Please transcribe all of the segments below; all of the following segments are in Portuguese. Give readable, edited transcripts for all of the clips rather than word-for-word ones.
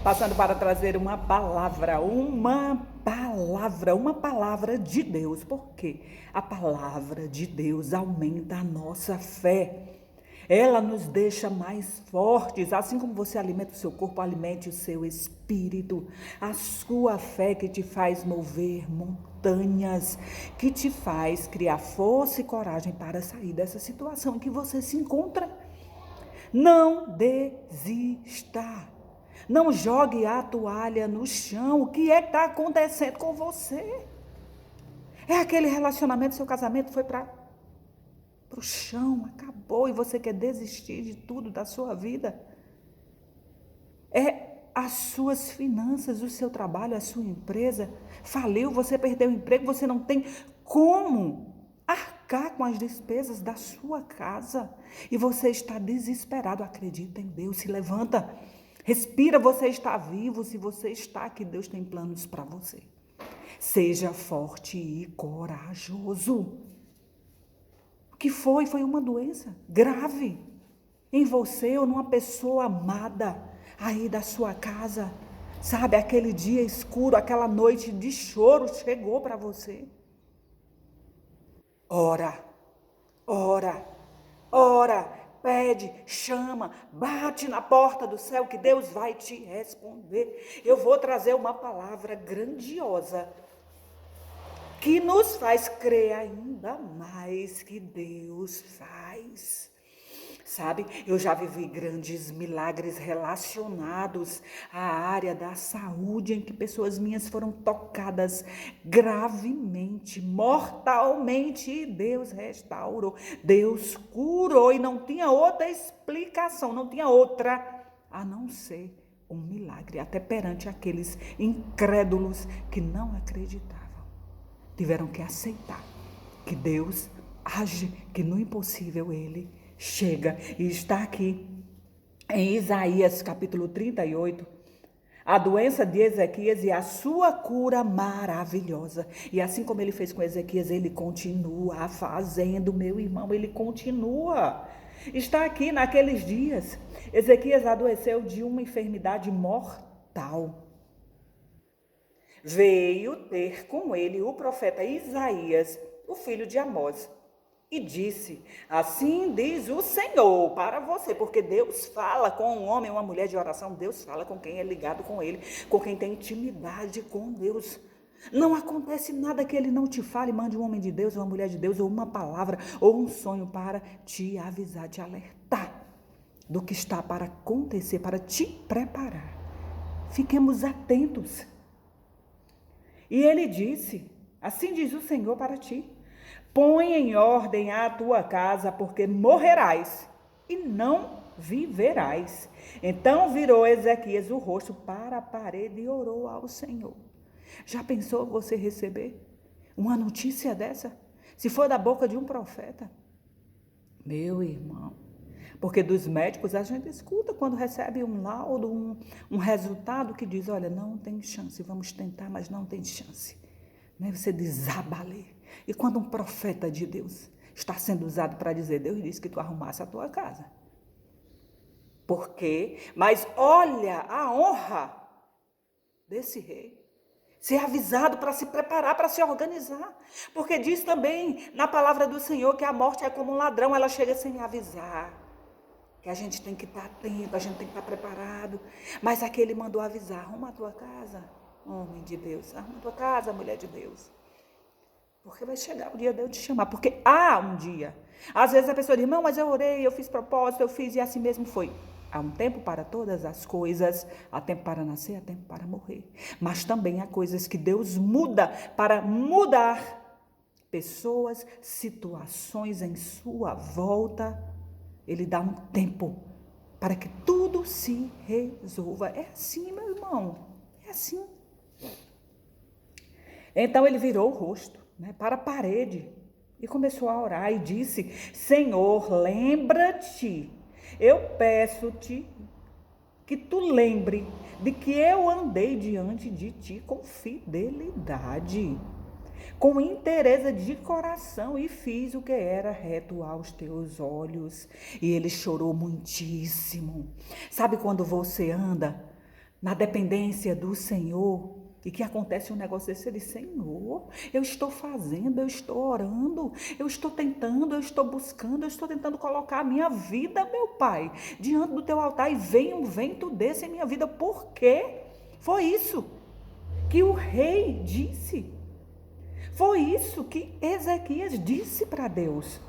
passando para trazer uma palavra de Deus. Por quê? A palavra de Deus aumenta a nossa fé. Ela nos deixa mais fortes, assim como você alimenta o seu corpo, alimente o seu espírito. A sua fé que te faz mover montanhas, que te faz criar força e coragem para sair dessa situação em que você se encontra. Não desista. Não jogue a toalha no chão. O que é que está acontecendo com você? É aquele relacionamento, seu casamento foi para o chão, acabou e você quer desistir de tudo da sua vida. É as suas finanças, o seu trabalho, a sua empresa faliu, você perdeu o emprego, você não tem como arcar com as despesas da sua casa e você está desesperado. Acredita em Deus, se levanta, respira, você está vivo. Se você está aqui, Deus tem planos para você. Seja forte e corajoso. O que foi? Foi uma doença grave em você ou numa pessoa amada aí da sua casa. Sabe, aquele dia escuro, aquela noite de choro chegou para você. Ora, ora, ora, pede, chama, bate na porta do céu que Deus vai te responder. Eu vou trazer uma palavra grandiosa que nos faz crer ainda mais que Deus faz. Sabe, eu já vivi grandes milagres relacionados à área da saúde, em que pessoas minhas foram tocadas gravemente, mortalmente, e Deus restaurou, Deus curou, e não tinha outra explicação, não tinha outra a não ser um milagre, até perante aqueles incrédulos que não acreditavam. Tiveram que aceitar que Deus age, que no impossível Ele chega. E está aqui em Isaías capítulo 38, a doença de Ezequias e a sua cura maravilhosa. E assim como Ele fez com Ezequias, Ele continua fazendo, meu irmão, Ele continua. Está aqui naqueles dias, Ezequias adoeceu de uma enfermidade mortal. Veio ter com ele o profeta Isaías, o filho de Amós, e disse: assim diz o Senhor para você, porque Deus fala com um homem, uma mulher de oração, Deus fala com quem é ligado com ele, com quem tem intimidade com Deus. Não acontece nada que ele não te fale, mande um homem de Deus, uma mulher de Deus, ou uma palavra, ou um sonho para te avisar, te alertar do que está para acontecer, para te preparar. Fiquemos atentos. E ele disse: assim diz o Senhor para ti, põe em ordem a tua casa, porque morrerás e não viverás. Então virou Ezequias o rosto para a parede e orou ao Senhor. Já pensou você receber uma notícia dessa? Se for da boca de um profeta? Meu irmão, porque dos médicos a gente escuta quando recebe um laudo, um resultado que diz: olha, não tem chance, vamos tentar, mas não tem chance. Né? Você desaba ali. E quando um profeta de Deus está sendo usado para dizer: Deus disse que tu arrumasse a tua casa. Por quê? Mas olha a honra desse rei. Ser avisado para se preparar, para se organizar. Porque diz também na palavra do Senhor que a morte é como um ladrão, ela chega sem avisar. Que a gente tem que estar atento, a gente tem que estar preparado. Mas aqui ele mandou avisar: arruma a tua casa, homem de Deus, arruma a tua casa, mulher de Deus. Porque vai chegar o dia de eu te chamar, porque há um dia. Às vezes a pessoa diz: não, mas eu orei, eu fiz propósito, eu fiz e assim mesmo foi. Há um tempo para todas as coisas, há tempo para nascer, há tempo para morrer. Mas também há coisas que Deus muda para mudar pessoas, situações em sua volta. Ele dá um tempo para que tudo se resolva. É assim, meu irmão, é assim. Então ele virou o rosto, né, para a parede e começou a orar e disse: Senhor, lembra-te, eu peço-te que tu lembre de que eu andei diante de ti com fidelidade, com inteireza de coração, e fiz o que era reto aos teus olhos. E ele chorou muitíssimo. Sabe quando você anda na dependência do Senhor, e que acontece um negócio desse, ele diz: Senhor, eu estou fazendo, eu estou orando, eu estou tentando, eu estou buscando, eu estou tentando colocar a minha vida, meu Pai, diante do teu altar, e vem um vento desse em minha vida. Por quê? Foi isso que o rei disse. Foi isso que Ezequias disse para Deus.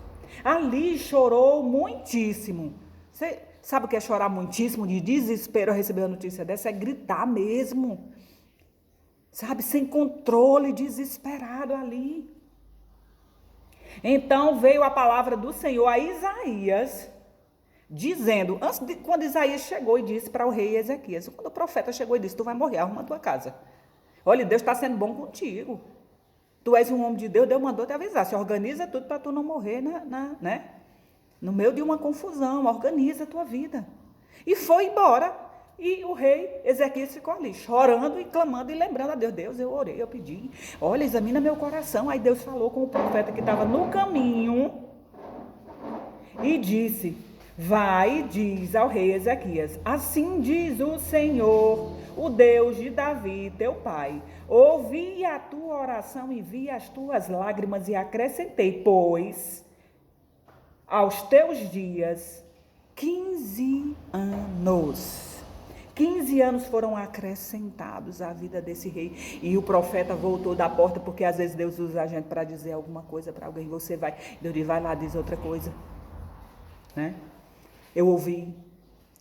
Ali chorou muitíssimo. Você sabe o que é chorar muitíssimo, de desespero a receber a notícia dessa? É gritar mesmo. Sabe, sem controle, desesperado ali. Então veio a palavra do Senhor a Isaías, dizendo, quando Isaías chegou e disse para o rei Ezequias, quando o profeta chegou e disse: tu vai morrer, arruma a tua casa. Olha, Deus está sendo bom contigo. Tu és um homem de Deus, Deus mandou te avisar. Se organiza tudo para tu não morrer, né? No meio de uma confusão, organiza a tua vida. E foi embora. E o rei Ezequias ficou ali, chorando e clamando e lembrando a Deus. Deus, eu orei, eu pedi. Olha, examina meu coração. Aí Deus falou com o profeta que estava no caminho e disse: vai, diz ao rei Ezequias: assim diz o Senhor, o Deus de Davi, teu pai: ouvi a tua oração e vi as tuas lágrimas, e acrescentei, pois, aos teus dias 15 anos. 15 anos foram acrescentados à vida desse rei. E o profeta voltou da porta, porque às vezes Deus usa a gente para dizer alguma coisa para alguém. Você vai, Deus diz: vai lá, diz outra coisa, né? Eu ouvi,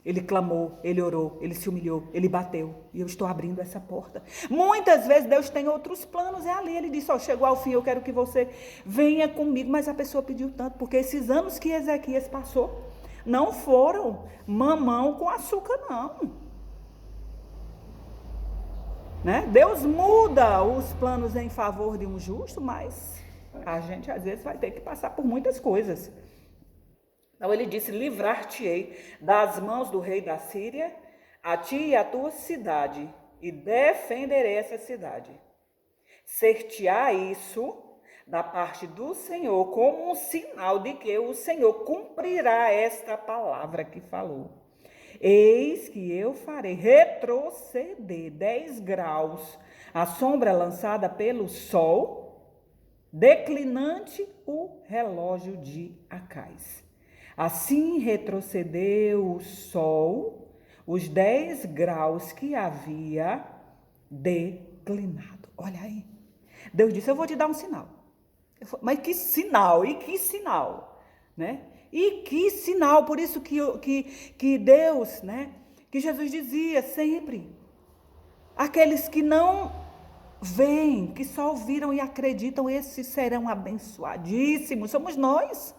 ele clamou, ele orou, ele se humilhou, ele bateu, e eu estou abrindo essa porta. Muitas vezes Deus tem outros planos, é ali, ele disse: ó, chegou ao fim, eu quero que você venha comigo. Mas a pessoa pediu tanto, porque esses anos que Ezequias passou não foram mamão com açúcar, não. Né? Deus muda os planos em favor de um justo, mas a gente às vezes vai ter que passar por muitas coisas. Então ele disse: livrar-te-ei das mãos do rei da Síria, a ti e a tua cidade, e defenderei essa cidade. Ser-te-á isso da parte do Senhor como um sinal de que o Senhor cumprirá esta palavra que falou. Eis que eu farei retroceder 10 graus a sombra lançada pelo sol, declinante o relógio de Acais. Assim retrocedeu o sol os 10 graus que havia declinado. Olha aí. Deus disse: eu vou te dar um sinal. Mas que sinal? E que sinal? Né? E que sinal? Por isso que Deus, né? Que Jesus dizia sempre: aqueles que não veem, que só ouviram e acreditam, esses serão abençoadíssimos. Somos nós,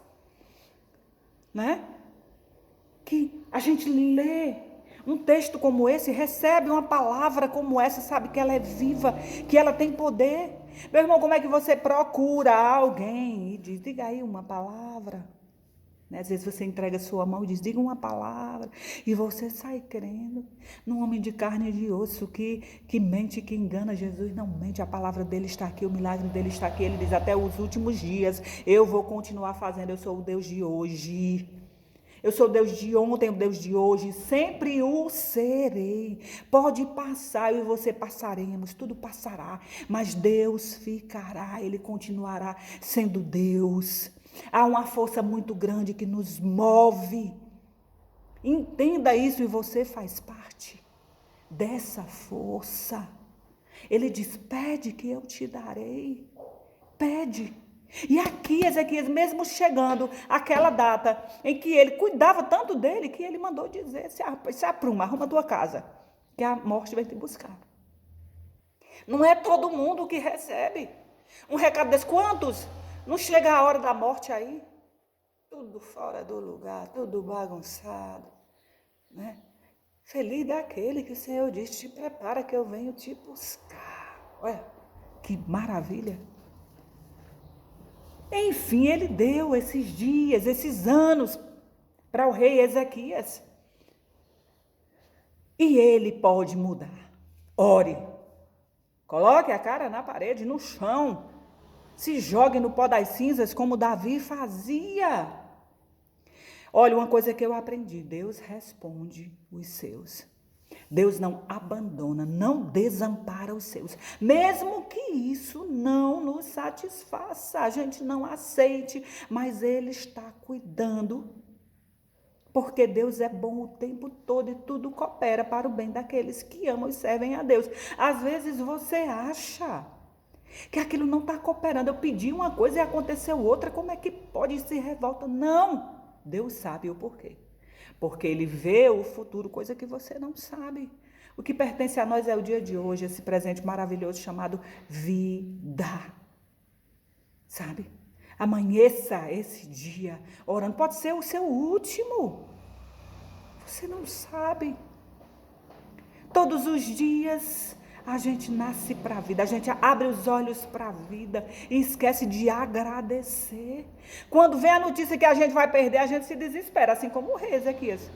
né? Que a gente lê um texto como esse, recebe uma palavra como essa, sabe que ela é viva, que ela tem poder. Meu irmão, como é que você procura alguém e diz: diga aí uma palavra? Né? Às vezes você entrega a sua mão e diz: diga uma palavra, e você sai crendo num homem de carne e de osso que mente, que engana. Jesus não mente, a palavra dele está aqui, o milagre dele está aqui. Ele diz: até os últimos dias eu vou continuar fazendo. Eu sou o Deus de hoje, eu sou o Deus de ontem, o Deus de hoje, sempre o serei. Pode passar, eu e você passaremos, tudo passará, mas Deus ficará, ele continuará sendo Deus. Há uma força muito grande que nos move. Entenda isso, e você faz parte dessa força. Ele diz: pede que eu te darei. Pede. E aqui Ezequias, mesmo chegando àquela data em que ele cuidava tanto dele, que ele mandou dizer: se apruma, arruma a tua casa, que a morte vai te buscar. Não é todo mundo que recebe um recado desse. Quantos não chega a hora da morte aí? Tudo fora do lugar, tudo bagunçado, né? Feliz daquele que o Senhor diz: te prepara que eu venho te buscar. Olha, que maravilha. Enfim, ele deu esses dias, esses anos para o rei Ezequias. E ele pode mudar. Ore. Coloque a cara na parede, no chão. Se jogue no pó das cinzas como Davi fazia. Olha, uma coisa que eu aprendi: Deus responde os seus. Deus não abandona, não desampara os seus. Mesmo que isso não nos satisfaça, a gente não aceite, mas Ele está cuidando. Porque Deus é bom o tempo todo e tudo coopera para o bem daqueles que amam e servem a Deus. Às vezes você acha que aquilo não está cooperando. Eu pedi uma coisa e aconteceu outra. Como é que pode se revolta? Não! Deus sabe o porquê. Porque Ele vê o futuro, coisa que você não sabe. O que pertence a nós é o dia de hoje, esse presente maravilhoso chamado vida. Sabe? Amanheça esse dia orando. Pode ser o seu último. Você não sabe. Todos os dias a gente nasce para a vida, a gente abre os olhos para a vida e esquece de agradecer. Quando vem a notícia que a gente vai perder, a gente se desespera, assim como o rei Ezequias.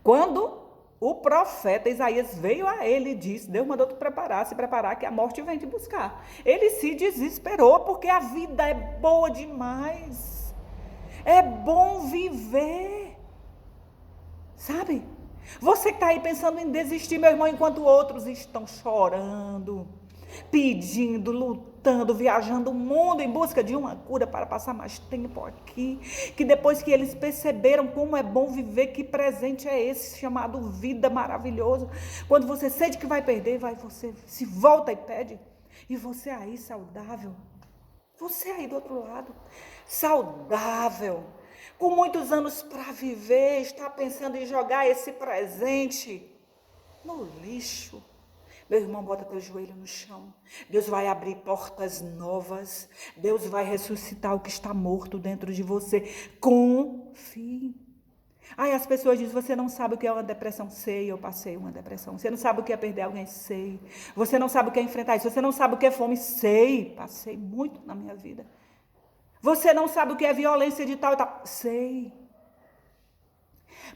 Quando o profeta Isaías veio a ele e disse, Deus mandou tu se preparar que a morte vem te buscar. Ele se desesperou porque a vida é boa demais. É bom viver. Sabe? Você que está aí pensando em desistir, meu irmão, enquanto outros estão chorando, pedindo, lutando, viajando o mundo em busca de uma cura para passar mais tempo aqui, que depois que eles perceberam como é bom viver, que presente é esse chamado vida maravilhoso, quando você sente que vai perder, você se volta e pede, e você aí saudável, você aí do outro lado, saudável, com muitos anos para viver, está pensando em jogar esse presente no lixo. Meu irmão, bota teu joelho no chão. Deus vai abrir portas novas. Deus vai ressuscitar o que está morto dentro de você. Confie. Aí as pessoas dizem, você não sabe o que é uma depressão. Sei, eu passei uma depressão. Você não sabe o que é perder alguém. Sei. Você não sabe o que é enfrentar isso. Você não sabe o que é fome. Sei, passei muito na minha vida. Você não sabe o que é violência de tal e tal. Sei.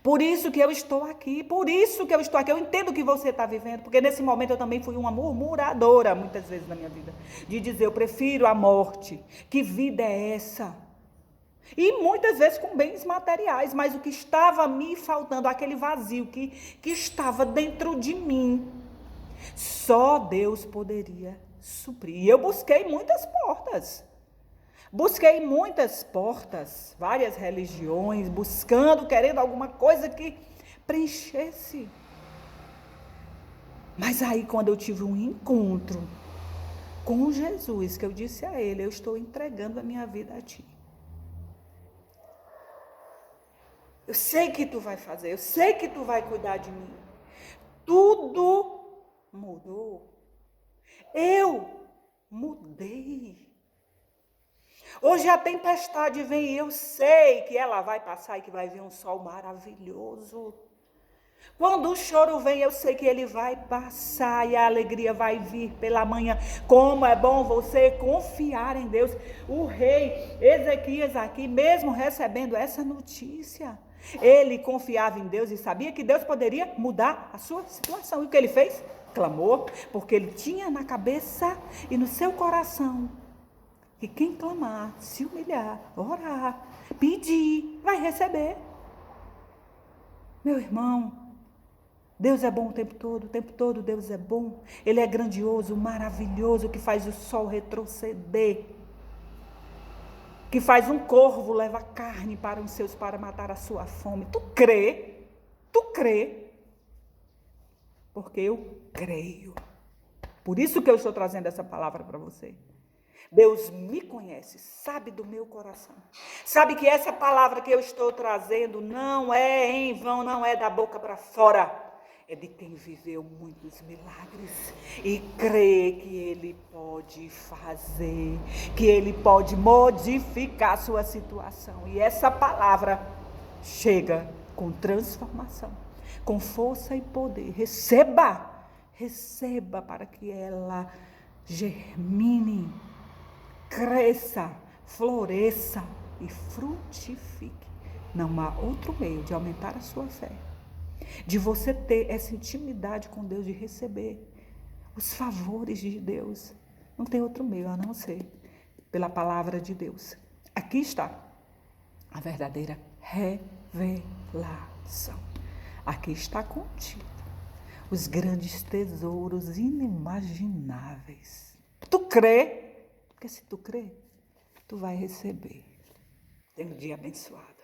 Por isso que eu estou aqui. Eu entendo o que você está vivendo. Porque nesse momento eu também fui uma murmuradora, muitas vezes na minha vida. De dizer, eu prefiro a morte. Que vida é essa? E muitas vezes com bens materiais. Mas o que estava me faltando, aquele vazio que estava dentro de mim, só Deus poderia suprir. E eu busquei muitas portas. Várias religiões, buscando, querendo alguma coisa que preenchesse. Mas aí quando eu tive um encontro com Jesus, que eu disse a Ele, eu estou entregando a minha vida a Ti. Eu sei que Tu vai fazer, eu sei que Tu vai cuidar de mim. Tudo mudou. Eu mudei. Hoje a tempestade vem e eu sei que ela vai passar e que vai vir um sol maravilhoso. Quando o choro vem, eu sei que ele vai passar e a alegria vai vir pela manhã. Como é bom você confiar em Deus. O rei Ezequias aqui, mesmo recebendo essa notícia, ele confiava em Deus e sabia que Deus poderia mudar a sua situação. E o que ele fez? Clamou, porque ele tinha na cabeça e no seu coração que quem clamar, se humilhar, orar, pedir, vai receber. Meu irmão, Deus é bom o tempo todo Deus é bom. Ele é grandioso, maravilhoso, que faz o sol retroceder, que faz um corvo levar carne para os seus para matar a sua fome. Tu crê? Porque eu creio. Por isso que eu estou trazendo essa palavra para você. Deus me conhece, sabe do meu coração. Sabe que essa palavra que eu estou trazendo não é em vão, não é da boca para fora. É de quem viveu muitos milagres e crê que Ele pode fazer, que Ele pode modificar a sua situação. E essa palavra chega com transformação, com força e poder. Receba para que ela germine, cresça, floresça e frutifique. Não há outro meio de aumentar a sua fé, de você ter essa intimidade com Deus, de receber os favores de Deus. Não tem outro meio a não ser pela palavra de Deus. Aqui está a verdadeira revelação. aqui está contido os grandes tesouros inimagináveis. Tu crê? Porque se tu crê, tu vai receber. Tenha um dia abençoado.